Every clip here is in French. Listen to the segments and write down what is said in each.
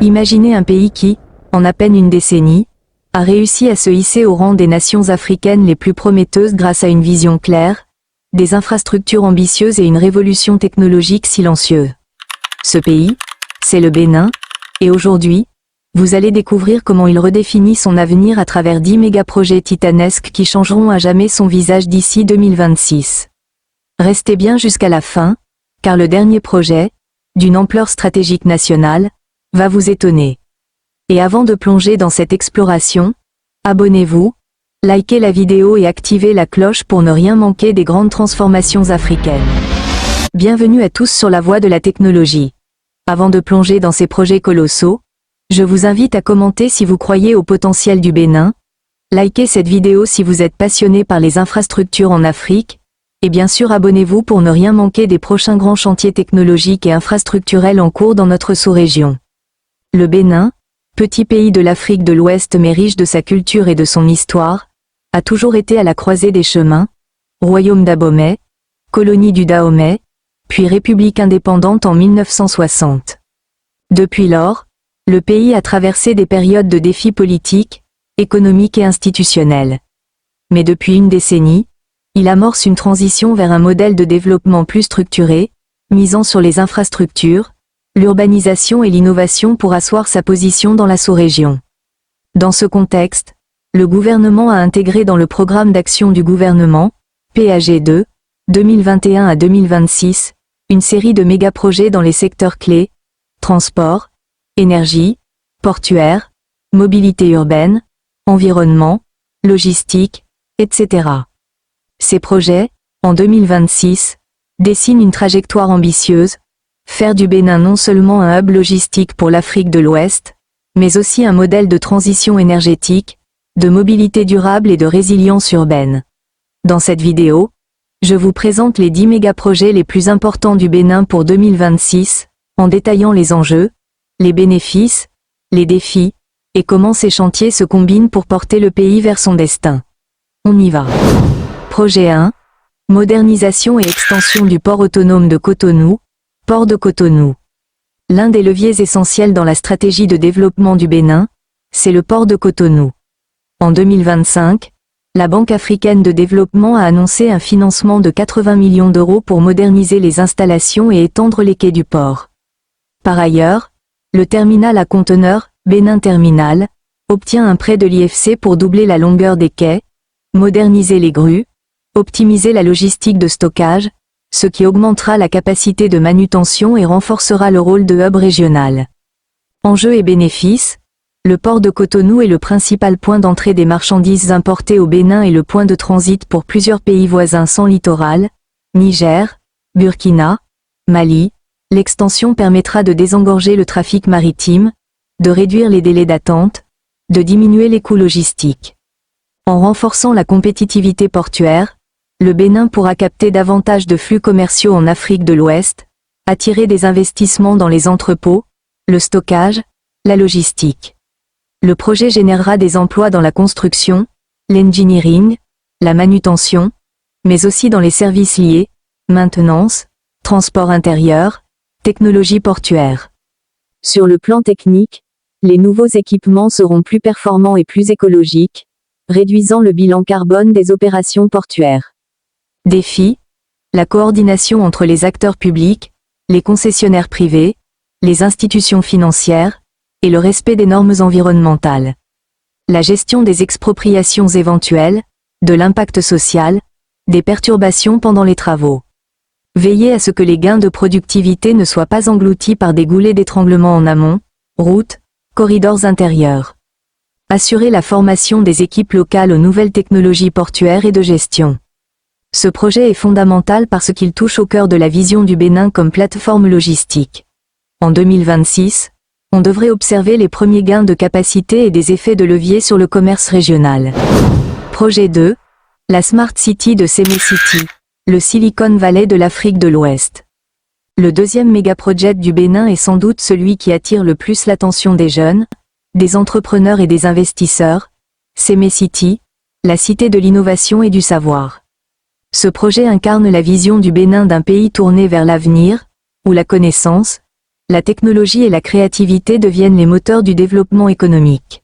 Imaginez un pays qui, en à peine une décennie, a réussi à se hisser au rang des nations africaines les plus prometteuses grâce à une vision claire, des infrastructures ambitieuses et une révolution technologique silencieuse. Ce pays, c'est le Bénin, et aujourd'hui, vous allez découvrir comment il redéfinit son avenir à travers 10 mégaprojets titanesques qui changeront à jamais son visage d'ici 2026. Restez bien jusqu'à la fin, car le dernier projet, d'une ampleur stratégique nationale, va vous étonner. Et avant de plonger dans cette exploration, abonnez-vous, likez la vidéo et activez la cloche pour ne rien manquer des grandes transformations africaines. Bienvenue à tous sur la voie de la technologie. Avant de plonger dans ces projets colossaux, je vous invite à commenter si vous croyez au potentiel du Bénin, likez cette vidéo si vous êtes passionné par les infrastructures en Afrique, et bien sûr abonnez-vous pour ne rien manquer des prochains grands chantiers technologiques et infrastructurels en cours dans notre sous-région. Le Bénin, petit pays de l'Afrique de l'Ouest mais riche de sa culture et de son histoire, a toujours été à la croisée des chemins, royaume d'Abomey, colonie du Dahomey, puis république indépendante en 1960. Depuis lors, le pays a traversé des périodes de défis politiques, économiques et institutionnels. Mais depuis une décennie, il amorce une transition vers un modèle de développement plus structuré, misant sur les infrastructures, l'urbanisation et l'innovation pour asseoir sa position dans la sous-région. Dans ce contexte, le gouvernement a intégré dans le programme d'action du gouvernement, PAG2, 2021 à 2026, une série de mégaprojets dans les secteurs clés, transport, énergie, portuaire, mobilité urbaine, environnement, logistique, etc. Ces projets, en 2026, dessinent une trajectoire ambitieuse, faire du Bénin non seulement un hub logistique pour l'Afrique de l'Ouest, mais aussi un modèle de transition énergétique, de mobilité durable et de résilience urbaine. Dans cette vidéo, je vous présente les 10 mégaprojets les plus importants du Bénin pour 2026, en détaillant les enjeux, les bénéfices, les défis, et comment ces chantiers se combinent pour porter le pays vers son destin. On y va. Projet 1. Modernisation et extension du port autonome de Cotonou, Port de Cotonou. L'un des leviers essentiels dans la stratégie de développement du Bénin, c'est le port de Cotonou. En 2025, la Banque africaine de développement a annoncé un financement de 80 millions d'euros pour moderniser les installations et étendre les quais du port. Par ailleurs, le terminal à conteneurs, Bénin Terminal, obtient un prêt de l'IFC pour doubler la longueur des quais, moderniser les grues, optimiser la logistique de stockage, ce qui augmentera la capacité de manutention et renforcera le rôle de hub régional. Enjeux et bénéfices. Le port de Cotonou est le principal point d'entrée des marchandises importées au Bénin et le point de transit pour plusieurs pays voisins sans littoral, Niger, Burkina, Mali. L'extension permettra de désengorger le trafic maritime, de réduire les délais d'attente, de diminuer les coûts logistiques. En renforçant la compétitivité portuaire, le Bénin pourra capter davantage de flux commerciaux en Afrique de l'Ouest, attirer des investissements dans les entrepôts, le stockage, la logistique. Le projet générera des emplois dans la construction, l'engineering, la manutention, mais aussi dans les services liés, maintenance, transport intérieur, technologie portuaire. Sur le plan technique, les nouveaux équipements seront plus performants et plus écologiques, réduisant le bilan carbone des opérations portuaires. Défi, la coordination entre les acteurs publics, les concessionnaires privés, les institutions financières, et le respect des normes environnementales. La gestion des expropriations éventuelles, de l'impact social, des perturbations pendant les travaux. Veillez à ce que les gains de productivité ne soient pas engloutis par des goulets d'étranglement en amont, routes, corridors intérieurs. Assurer la formation des équipes locales aux nouvelles technologies portuaires et de gestion. Ce projet est fondamental parce qu'il touche au cœur de la vision du Bénin comme plateforme logistique. En 2026, on devrait observer les premiers gains de capacité et des effets de levier sur le commerce régional. Projet 2. La Smart City de Sémé-City, le Silicon Valley de l'Afrique de l'Ouest. Le deuxième mégaprojet du Bénin est sans doute celui qui attire le plus l'attention des jeunes, des entrepreneurs et des investisseurs, Sémé-City, la cité de l'innovation et du savoir. Ce projet incarne la vision du Bénin d'un pays tourné vers l'avenir, où la connaissance, la technologie et la créativité deviennent les moteurs du développement économique.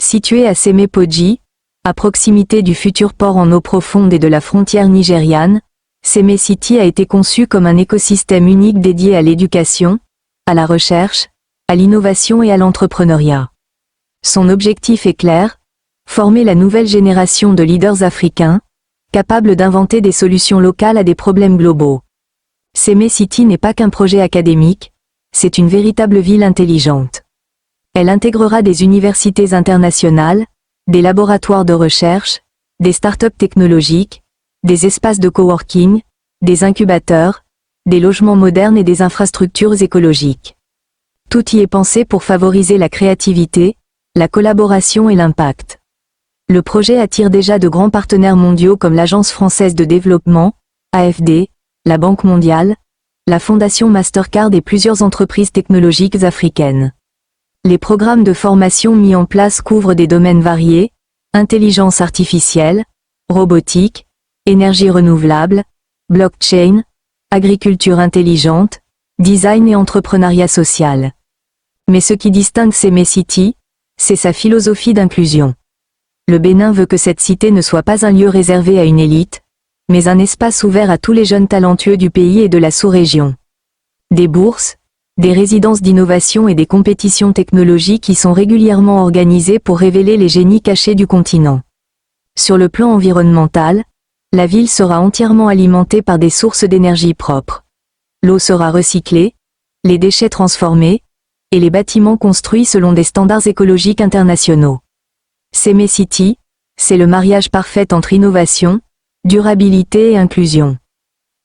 Situé à Seme-Podji, à proximité du futur port en eau profonde et de la frontière nigériane, Seme City a été conçu comme un écosystème unique dédié à l'éducation, à la recherche, à l'innovation et à l'entrepreneuriat. Son objectif est clair, former la nouvelle génération de leaders africains, capables d'inventer des solutions locales à des problèmes globaux. Seme City n'est pas qu'un projet académique, c'est une véritable ville intelligente. Elle intégrera des universités internationales, des laboratoires de recherche, des startups technologiques, des espaces de coworking, des incubateurs, des logements modernes et des infrastructures écologiques. Tout y est pensé pour favoriser la créativité, la collaboration et l'impact. Le projet attire déjà de grands partenaires mondiaux comme l'Agence française de développement, AFD, la Banque mondiale, la Fondation Mastercard et plusieurs entreprises technologiques africaines. Les programmes de formation mis en place couvrent des domaines variés, intelligence artificielle, robotique, énergie renouvelable, blockchain, agriculture intelligente, design et entrepreneuriat social. Mais ce qui distingue Seme City, c'est sa philosophie d'inclusion. Le Bénin veut que cette cité ne soit pas un lieu réservé à une élite, mais un espace ouvert à tous les jeunes talentueux du pays et de la sous-région. Des bourses, des résidences d'innovation et des compétitions technologiques y sont régulièrement organisées pour révéler les génies cachés du continent. Sur le plan environnemental, la ville sera entièrement alimentée par des sources d'énergie propres. L'eau sera recyclée, les déchets transformés, et les bâtiments construits selon des standards écologiques internationaux. Seme City, c'est le mariage parfait entre innovation, durabilité et inclusion.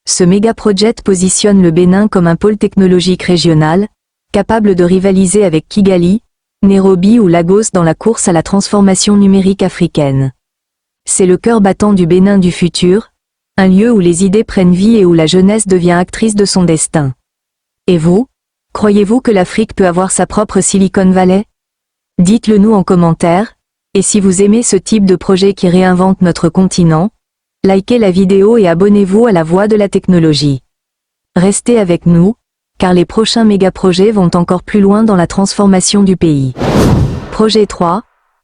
Ce méga-projet positionne le Bénin comme un pôle technologique régional, capable de rivaliser avec Kigali, Nairobi ou Lagos dans la course à la transformation numérique africaine. C'est le cœur battant du Bénin du futur, un lieu où les idées prennent vie et où la jeunesse devient actrice de son destin. Et vous, croyez-vous que l'Afrique peut avoir sa propre Silicon Valley? Dites-le nous en commentaire, et si vous aimez ce type de projet qui réinvente notre continent, likez la vidéo et abonnez-vous à la voix de la technologie. Restez avec nous, car les prochains méga-projets vont encore plus loin dans la transformation du pays. Projet 3,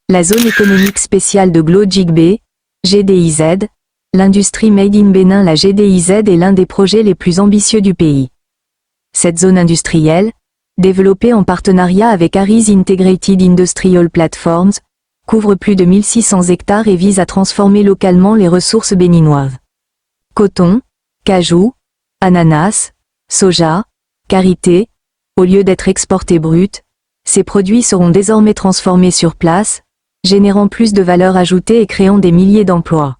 la zone économique spéciale de Glo-Djigbe, GDIZ, l'industrie Made in Bénin. La GDIZ est l'un des projets les plus ambitieux du pays. Cette zone industrielle, développée en partenariat avec Aries Integrated Industrial Platforms, couvre plus de 1600 hectares et vise à transformer localement les ressources béninoises. Coton, cajou, ananas, soja, karité, au lieu d'être exportés bruts, ces produits seront désormais transformés sur place, générant plus de valeur ajoutée et créant des milliers d'emplois.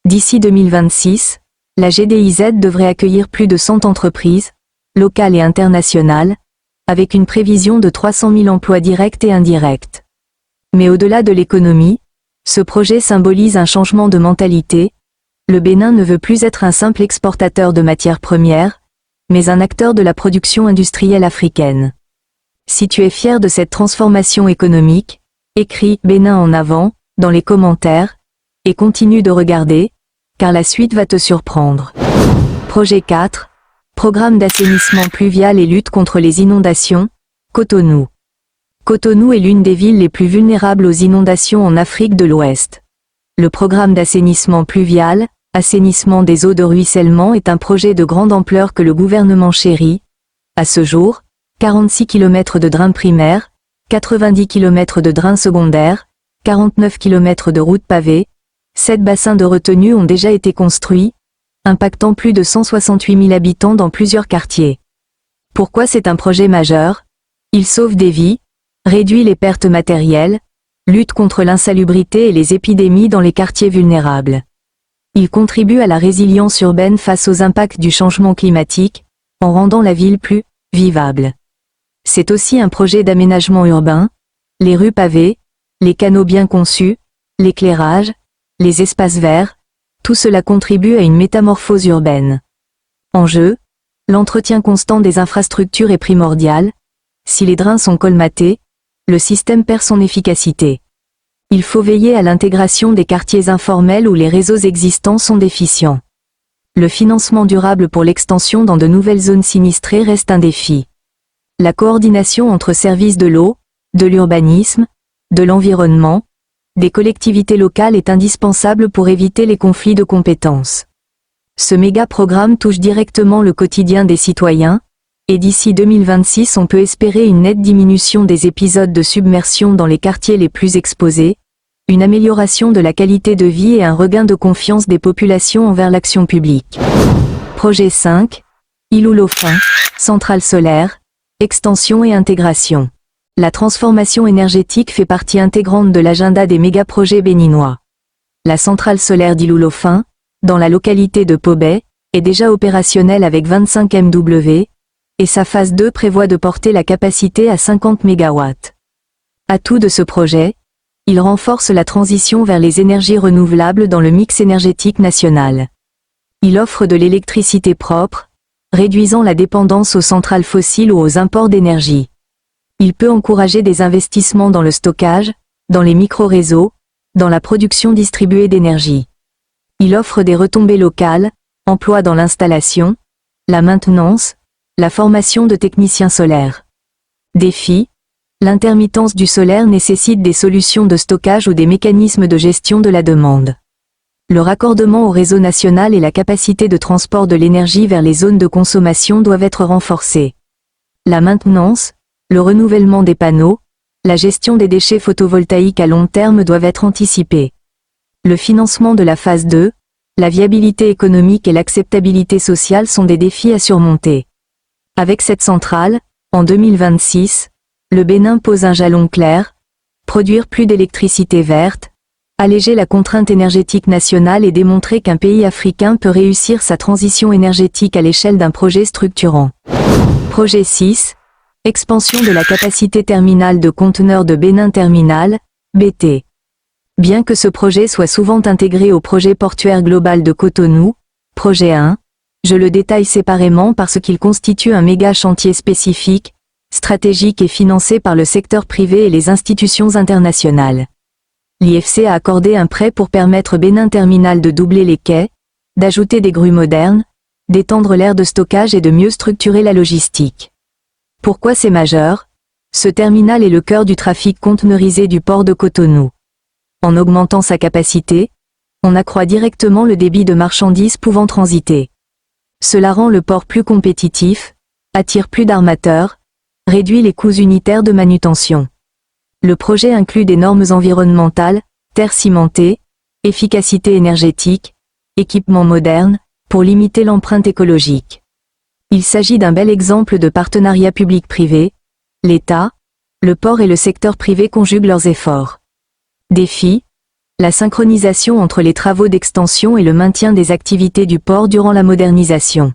D'ici 2026, la GDIZ devrait accueillir plus de 100 entreprises, locales et internationales, avec une prévision de 300 000 emplois directs et indirects. Mais au-delà de l'économie, ce projet symbolise un changement de mentalité. Le Bénin ne veut plus être un simple exportateur de matières premières, mais un acteur de la production industrielle africaine. Si tu es fier de cette transformation économique, écris « Bénin en avant » dans les commentaires, et continue de regarder, car la suite va te surprendre. Projet 4, Programme d'assainissement pluvial et lutte contre les inondations, Cotonou. Cotonou est l'une des villes les plus vulnérables aux inondations en Afrique de l'Ouest. Le programme d'assainissement pluvial, assainissement des eaux de ruissellement est un projet de grande ampleur que le gouvernement chérit. À ce jour, 46 km de drains primaires, 90 km de drains secondaires, 49 km de routes pavées, 7 bassins de retenue ont déjà été construits, impactant plus de 168 000 habitants dans plusieurs quartiers. Pourquoi c'est un projet majeur? Il sauve des vies, réduit les pertes matérielles, lutte contre l'insalubrité et les épidémies dans les quartiers vulnérables. Il contribue à la résilience urbaine face aux impacts du changement climatique, en rendant la ville plus vivable. C'est aussi un projet d'aménagement urbain, les rues pavées, les canaux bien conçus, l'éclairage, les espaces verts, tout cela contribue à une métamorphose urbaine. Enjeu, l'entretien constant des infrastructures est primordial. Si les drains sont colmatés, le système perd son efficacité. Il faut veiller à l'intégration des quartiers informels où les réseaux existants sont déficients. Le financement durable pour l'extension dans de nouvelles zones sinistrées reste un défi. La coordination entre services de l'eau, de l'urbanisme, de l'environnement, des collectivités locales est indispensable pour éviter les conflits de compétences. Ce méga-programme touche directement le quotidien des citoyens, et d'ici 2026 on peut espérer une nette diminution des épisodes de submersion dans les quartiers les plus exposés, une amélioration de la qualité de vie et un regain de confiance des populations envers l'action publique. Projet 5, Ilou-Lofin, centrale solaire, extension et intégration. La transformation énergétique fait partie intégrante de l'agenda des méga-projets béninois. La centrale solaire d'Ilou-Lofin, dans la localité de Pobay, est déjà opérationnelle avec 25 MW, et sa phase 2 prévoit de porter la capacité à 50 MW. Atout de ce projet, il renforce la transition vers les énergies renouvelables dans le mix énergétique national. Il offre de l'électricité propre, réduisant la dépendance aux centrales fossiles ou aux imports d'énergie. Il peut encourager des investissements dans le stockage, dans les micro-réseaux, dans la production distribuée d'énergie. Il offre des retombées locales, emploi dans l'installation, la maintenance, la formation de techniciens solaires. Défi: l'intermittence du solaire nécessite des solutions de stockage ou des mécanismes de gestion de la demande. Le raccordement au réseau national et la capacité de transport de l'énergie vers les zones de consommation doivent être renforcés. La maintenance, le renouvellement des panneaux, la gestion des déchets photovoltaïques à long terme doivent être anticipés. Le financement de la phase 2, la viabilité économique et l'acceptabilité sociale sont des défis à surmonter. Avec cette centrale, en 2026, le Bénin pose un jalon clair: produire plus d'électricité verte, alléger la contrainte énergétique nationale et démontrer qu'un pays africain peut réussir sa transition énergétique à l'échelle d'un projet structurant. Projet 6, expansion de la capacité terminale de conteneurs de Bénin Terminal, BT. Bien que ce projet soit souvent intégré au projet portuaire global de Cotonou, projet 1, je le détaille séparément parce qu'il constitue un méga chantier spécifique, stratégique et financé par le secteur privé et les institutions internationales. L'IFC a accordé un prêt pour permettre Bénin Terminal de doubler les quais, d'ajouter des grues modernes, d'étendre l'aire de stockage et de mieux structurer la logistique. Pourquoi c'est majeur? Ce terminal est le cœur du trafic conteneurisé du port de Cotonou. En augmentant sa capacité, on accroît directement le débit de marchandises pouvant transiter. Cela rend le port plus compétitif, attire plus d'armateurs, réduit les coûts unitaires de manutention. Le projet inclut des normes environnementales, terre cimentée, efficacité énergétique, équipements modernes, pour limiter l'empreinte écologique. Il s'agit d'un bel exemple de partenariat public-privé. L'État, le port et le secteur privé conjuguent leurs efforts. Défi: la synchronisation entre les travaux d'extension et le maintien des activités du port durant la modernisation.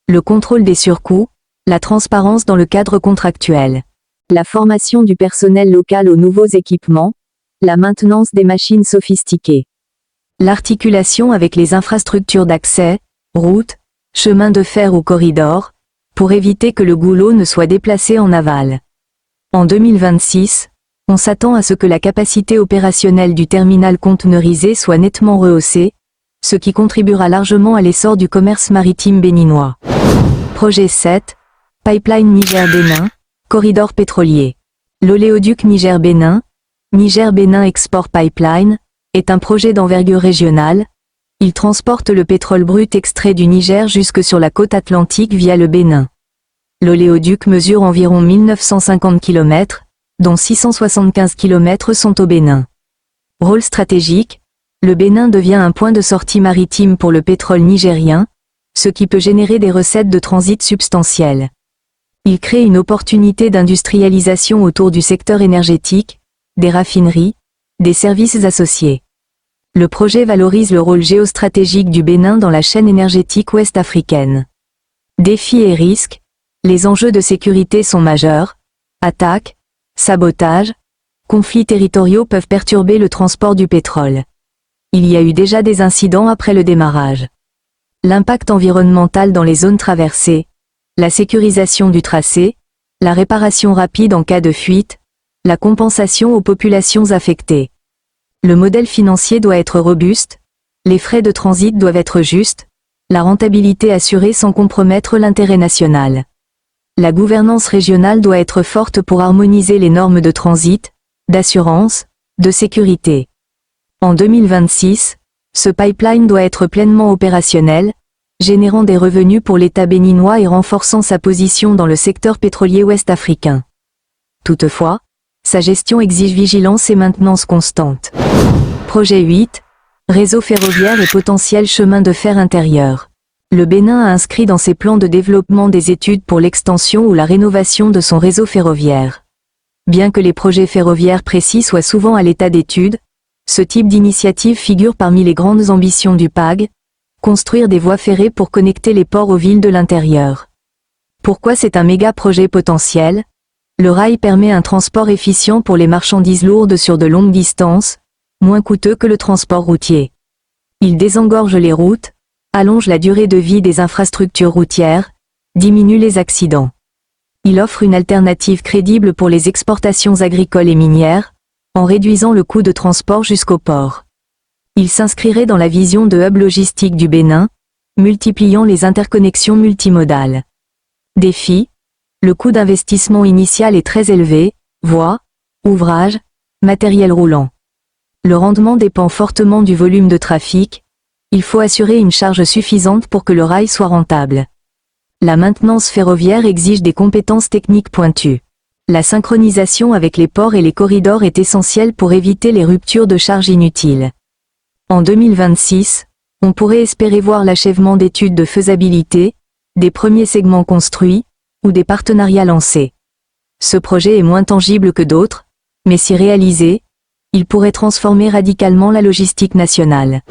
Le contrôle des surcoûts, la transparence dans le cadre contractuel. La formation du personnel local aux nouveaux équipements, la maintenance des machines sophistiquées. L'articulation avec les infrastructures d'accès, routes, chemins de fer ou corridors, pour éviter que le goulot ne soit déplacé en aval. En 2026, on s'attend à ce que la capacité opérationnelle du terminal conteneurisé soit nettement rehaussée, ce qui contribuera largement à l'essor du commerce maritime béninois. Projet 7, Pipeline Niger-Bénin, corridor pétrolier. L'oléoduc Niger-Bénin, Niger-Bénin Export Pipeline, est un projet d'envergure régionale. Il transporte le pétrole brut extrait du Niger jusque sur la côte atlantique via le Bénin. L'oléoduc mesure environ 1950 km, dont 675 km sont au Bénin. Rôle stratégique, le Bénin devient un point de sortie maritime pour le pétrole nigérien, ce qui peut générer des recettes de transit substantielles. Il crée une opportunité d'industrialisation autour du secteur énergétique, des raffineries, des services associés. Le projet valorise le rôle géostratégique du Bénin dans la chaîne énergétique ouest-africaine. Défis et risques, les enjeux de sécurité sont majeurs. Attaques, sabotages, conflits territoriaux peuvent perturber le transport du pétrole. Il y a eu déjà des incidents après le démarrage. L'impact environnemental dans les zones traversées, la sécurisation du tracé, la réparation rapide en cas de fuite, la compensation aux populations affectées. Le modèle financier doit être robuste, les frais de transit doivent être justes, la rentabilité assurée sans compromettre l'intérêt national. La gouvernance régionale doit être forte pour harmoniser les normes de transit, d'assurance, de sécurité. En 2026, ce pipeline doit être pleinement opérationnel, générant des revenus pour l'État béninois et renforçant sa position dans le secteur pétrolier ouest-africain. Toutefois, sa gestion exige vigilance et maintenance constante. Projet 8. Réseau ferroviaire et potentiel chemin de fer intérieur. Le Bénin a inscrit dans ses plans de développement des études pour l'extension ou la rénovation de son réseau ferroviaire. Bien que les projets ferroviaires précis soient souvent à l'état d'étude, ce type d'initiative figure parmi les grandes ambitions du PAG, construire des voies ferrées pour connecter les ports aux villes de l'intérieur. Pourquoi c'est un méga projet potentiel? Le rail permet un transport efficient pour les marchandises lourdes sur de longues distances, moins coûteux que le transport routier. Il désengorge les routes, allonge la durée de vie des infrastructures routières, diminue les accidents. Il offre une alternative crédible pour les exportations agricoles et minières, en réduisant le coût de transport jusqu'au port. Il s'inscrirait dans la vision de hub logistique du Bénin, multipliant les interconnexions multimodales. Défi: le coût d'investissement initial est très élevé, voies, ouvrages, matériel roulant. Le rendement dépend fortement du volume de trafic, il faut assurer une charge suffisante pour que le rail soit rentable. La maintenance ferroviaire exige des compétences techniques pointues. La synchronisation avec les ports et les corridors est essentielle pour éviter les ruptures de charge inutiles. En 2026, on pourrait espérer voir l'achèvement d'études de faisabilité, des premiers segments construits, ou des partenariats lancés. Ce projet est moins tangible que d'autres, mais si réalisé, il pourrait transformer radicalement la logistique nationale.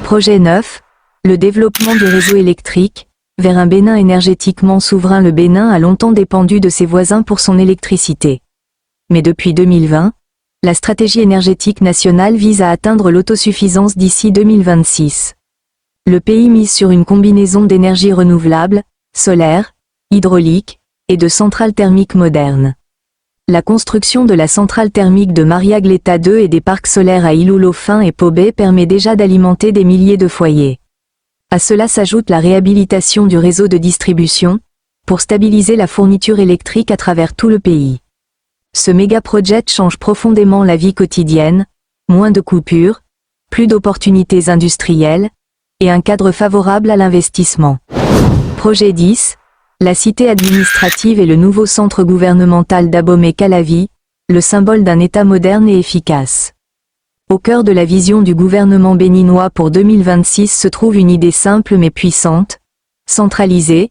Projet 9. Le développement du réseau électrique, vers un Bénin énergétiquement souverain. Le Bénin a longtemps dépendu de ses voisins pour son électricité. Mais depuis 2020, la stratégie énergétique nationale vise à atteindre l'autosuffisance d'ici 2026. Le pays mise sur une combinaison d'énergies renouvelables, solaire, hydraulique, et de centrales thermiques modernes. La construction de la centrale thermique de Maria-Gleta 2 et des parcs solaires à Ilou-Lofin et Pobé permet déjà d'alimenter des milliers de foyers. À cela s'ajoute la réhabilitation du réseau de distribution, pour stabiliser la fourniture électrique à travers tout le pays. Ce méga-projet change profondément la vie quotidienne, moins de coupures, plus d'opportunités industrielles, et un cadre favorable à l'investissement. Projet 10. La cité administrative et le nouveau centre gouvernemental d'Abomey-Calavi, le symbole d'un État moderne et efficace. Au cœur de la vision du gouvernement béninois pour 2026 se trouve une idée simple mais puissante: centraliser,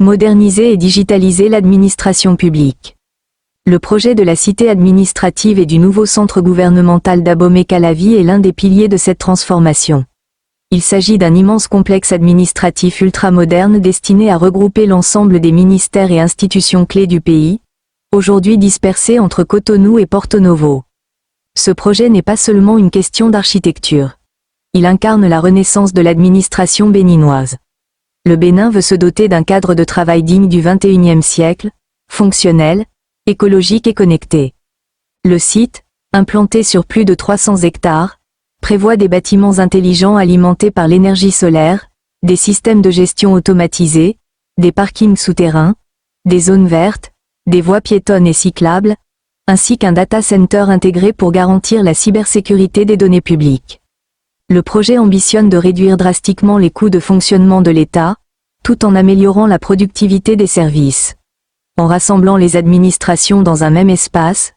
moderniser et digitaliser l'administration publique. Le projet de la cité administrative et du nouveau centre gouvernemental d'Abomey-Calavi est l'un des piliers de cette transformation. Il s'agit d'un immense complexe administratif ultramoderne destiné à regrouper l'ensemble des ministères et institutions clés du pays, aujourd'hui dispersés entre Cotonou et Porto Novo. Ce projet n'est pas seulement une question d'architecture. Il incarne la renaissance de l'administration béninoise. Le Bénin veut se doter d'un cadre de travail digne du XXIe siècle, fonctionnel, écologique et connecté. Le site, implanté sur plus de 300 hectares, prévoit des bâtiments intelligents alimentés par l'énergie solaire, des systèmes de gestion automatisés, des parkings souterrains, des zones vertes, des voies piétonnes et cyclables, ainsi qu'un data center intégré pour garantir la cybersécurité des données publiques. Le projet ambitionne de réduire drastiquement les coûts de fonctionnement de l'État, tout en améliorant la productivité des services. En rassemblant les administrations dans un même espace,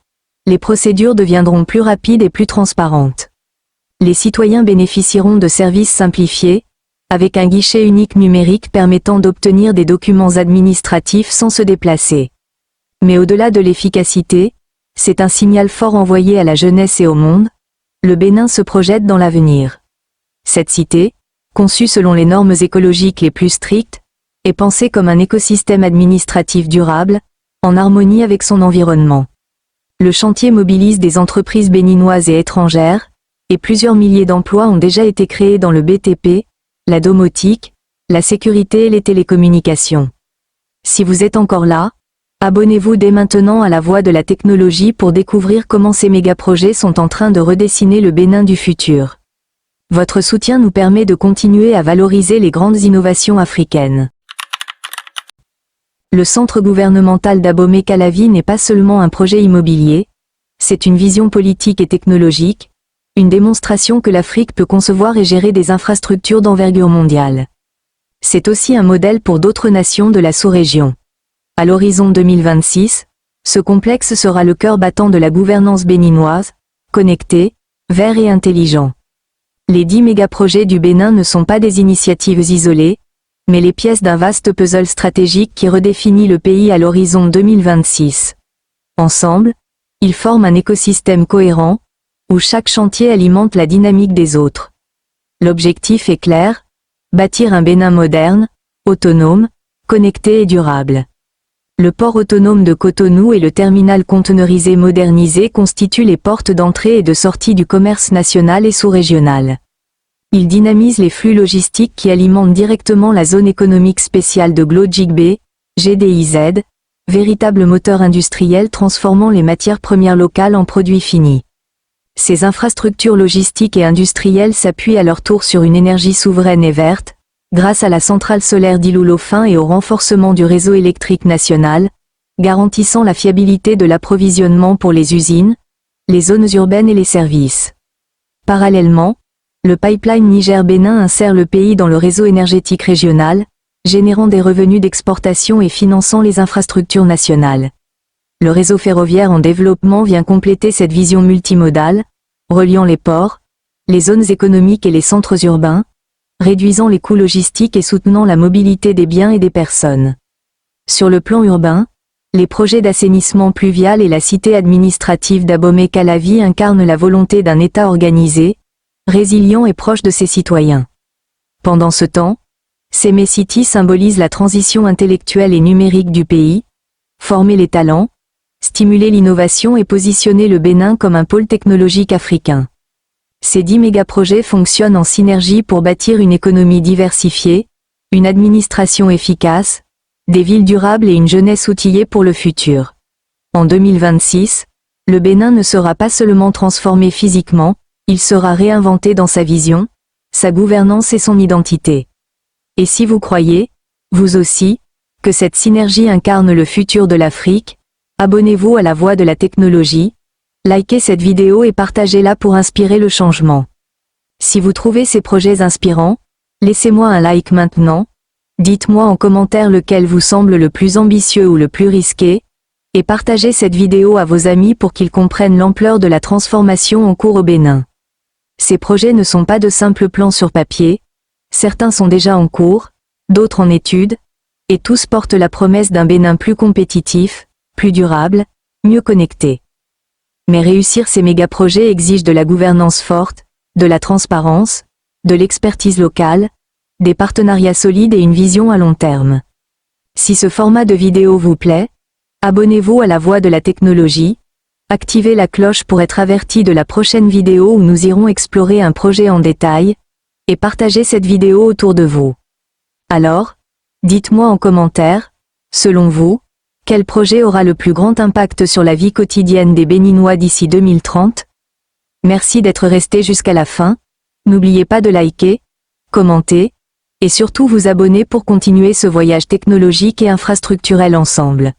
les procédures deviendront plus rapides et plus transparentes. Les citoyens bénéficieront de services simplifiés, avec un guichet unique numérique permettant d'obtenir des documents administratifs sans se déplacer. Mais au-delà de l'efficacité, c'est un signal fort envoyé à la jeunesse et au monde: le Bénin se projette dans l'avenir. Cette cité, conçue selon les normes écologiques les plus strictes, est pensée comme un écosystème administratif durable, en harmonie avec son environnement. Le chantier mobilise des entreprises béninoises et étrangères, et plusieurs milliers d'emplois ont déjà été créés dans le BTP, la domotique, la sécurité et les télécommunications. Si vous êtes encore là, abonnez-vous dès maintenant à la Voix de la technologie pour découvrir comment ces méga-projets sont en train de redessiner le Bénin du futur. Votre soutien nous permet de continuer à valoriser les grandes innovations africaines. Le centre gouvernemental d'Abomey-Calavi n'est pas seulement un projet immobilier, c'est une vision politique et technologique, une démonstration que l'Afrique peut concevoir et gérer des infrastructures d'envergure mondiale. C'est aussi un modèle pour d'autres nations de la sous-région. À l'horizon 2026, ce complexe sera le cœur battant de la gouvernance béninoise, connecté, vert et intelligent. Les 10 mégaprojets du Bénin ne sont pas des initiatives isolées, mais les pièces d'un vaste puzzle stratégique qui redéfinit le pays à l'horizon 2026. Ensemble, ils forment un écosystème cohérent, où chaque chantier alimente la dynamique des autres. L'objectif est clair, bâtir un Bénin moderne, autonome, connecté et durable. Le port autonome de Cotonou et le terminal conteneurisé modernisé constituent les portes d'entrée et de sortie du commerce national et sous-régional. Ils dynamisent les flux logistiques qui alimentent directement la zone économique spéciale de Glodjigbe, GDIZ, véritable moteur industriel transformant les matières premières locales en produits finis. Ces infrastructures logistiques et industrielles s'appuient à leur tour sur une énergie souveraine et verte, grâce à la centrale solaire d'Ilulofin et au renforcement du réseau électrique national, garantissant la fiabilité de l'approvisionnement pour les usines, les zones urbaines et les services. Parallèlement, le pipeline Niger-Bénin insère le pays dans le réseau énergétique régional, générant des revenus d'exportation et finançant les infrastructures nationales. Le réseau ferroviaire en développement vient compléter cette vision multimodale, reliant les ports, les zones économiques et les centres urbains, réduisant les coûts logistiques et soutenant la mobilité des biens et des personnes. Sur le plan urbain, les projets d'assainissement pluvial et la cité administrative d'Abomey-Calavi incarnent la volonté d'un État organisé, résilient et proche de ses citoyens. Pendant ce temps, ces mécities symbolisent la transition intellectuelle et numérique du pays, former les talents, stimuler l'innovation et positionner le Bénin comme un pôle technologique africain. Ces 10 mégaprojets fonctionnent en synergie pour bâtir une économie diversifiée, une administration efficace, des villes durables et une jeunesse outillée pour le futur. En 2026, le Bénin ne sera pas seulement transformé physiquement, il sera réinventé dans sa vision, sa gouvernance et son identité. Et si vous croyez, vous aussi, que cette synergie incarne le futur de l'Afrique, abonnez-vous à la voix de la technologie, likez cette vidéo et partagez-la pour inspirer le changement. Si vous trouvez ces projets inspirants, laissez-moi un like maintenant, dites-moi en commentaire lequel vous semble le plus ambitieux ou le plus risqué, et partagez cette vidéo à vos amis pour qu'ils comprennent l'ampleur de la transformation en cours au Bénin. Ces projets ne sont pas de simples plans sur papier, certains sont déjà en cours, d'autres en étude, et tous portent la promesse d'un Bénin plus compétitif, plus durable, mieux connecté. Mais réussir ces méga-projets exige de la gouvernance forte, de la transparence, de l'expertise locale, des partenariats solides et une vision à long terme. Si ce format de vidéo vous plaît, abonnez-vous à la voix de la technologie, activez la cloche pour être averti de la prochaine vidéo où nous irons explorer un projet en détail, et partagez cette vidéo autour de vous. Alors, dites-moi en commentaire, selon vous, quel projet aura le plus grand impact sur la vie quotidienne des Béninois d'ici 2030? Merci d'être resté jusqu'à la fin, n'oubliez pas de liker, commenter, et surtout vous abonner pour continuer ce voyage technologique et infrastructurel ensemble.